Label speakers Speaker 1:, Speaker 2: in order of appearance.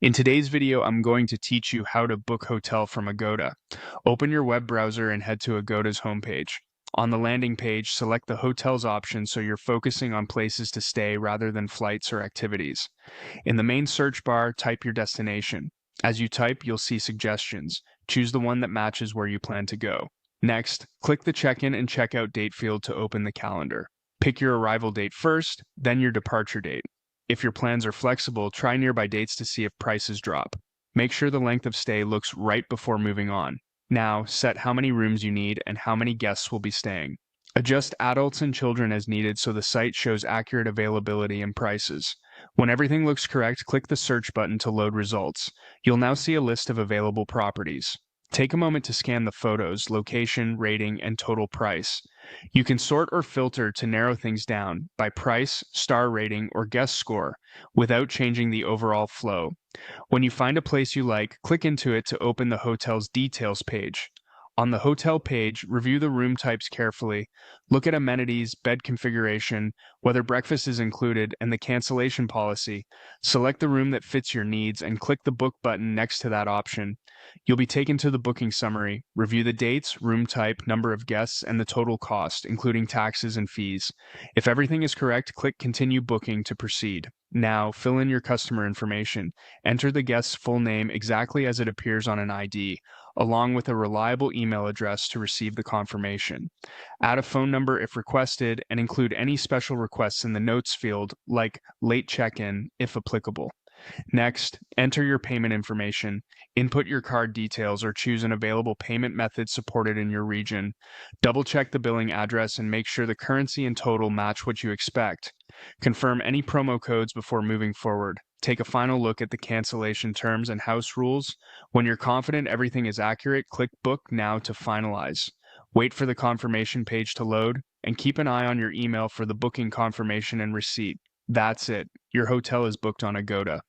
Speaker 1: In today's video, I'm going to teach you how to book hotel from Agoda. Open your web browser and head to Agoda's homepage. On the landing page, select the hotels option so you're focusing on places to stay rather than flights or activities. In the main search bar, type your destination. As you type, you'll see suggestions. Choose the one that matches where you plan to go. Next, click the check-in and check-out date field to open the calendar. Pick your arrival date first, then your departure date. If your plans are flexible, try nearby dates to see if prices drop. Make sure the length of stay looks right before moving on. Now, set how many rooms you need and how many guests will be staying. Adjust adults and children as needed so the site shows accurate availability and prices. When everything looks correct, click the search button to load results. You'll now see a list of available properties. Take a moment to scan the photos, location, rating, and total price. You can sort or filter to narrow things down by price, star rating, or guest score without changing the overall flow. When you find a place you like, click into it to open the hotel's details page. On the hotel page, review the room types carefully. Look at amenities, bed configuration, whether breakfast is included, and the cancellation policy. Select the room that fits your needs and click the book button next to that option. You'll be taken to the booking summary. Review the dates, room type, number of guests, and the total cost, including taxes and fees. If everything is correct, click Continue Booking to proceed. Now, fill in your customer information. Enter the guest's full name exactly as it appears on an ID, along with a reliable email address to receive the confirmation. Add a phone number if requested, and include any special requests in the notes field, like late check-in, if applicable. Next, enter your payment information, input your card details, or choose an available payment method supported in your region. Double-check the billing address and make sure the currency and total match what you expect. Confirm any promo codes before moving forward. Take a final look at the cancellation terms and house rules. When you're confident everything is accurate, click Book Now to finalize. Wait for the confirmation page to load, and keep an eye on your email for the booking confirmation and receipt. That's it. Your hotel is booked on Agoda.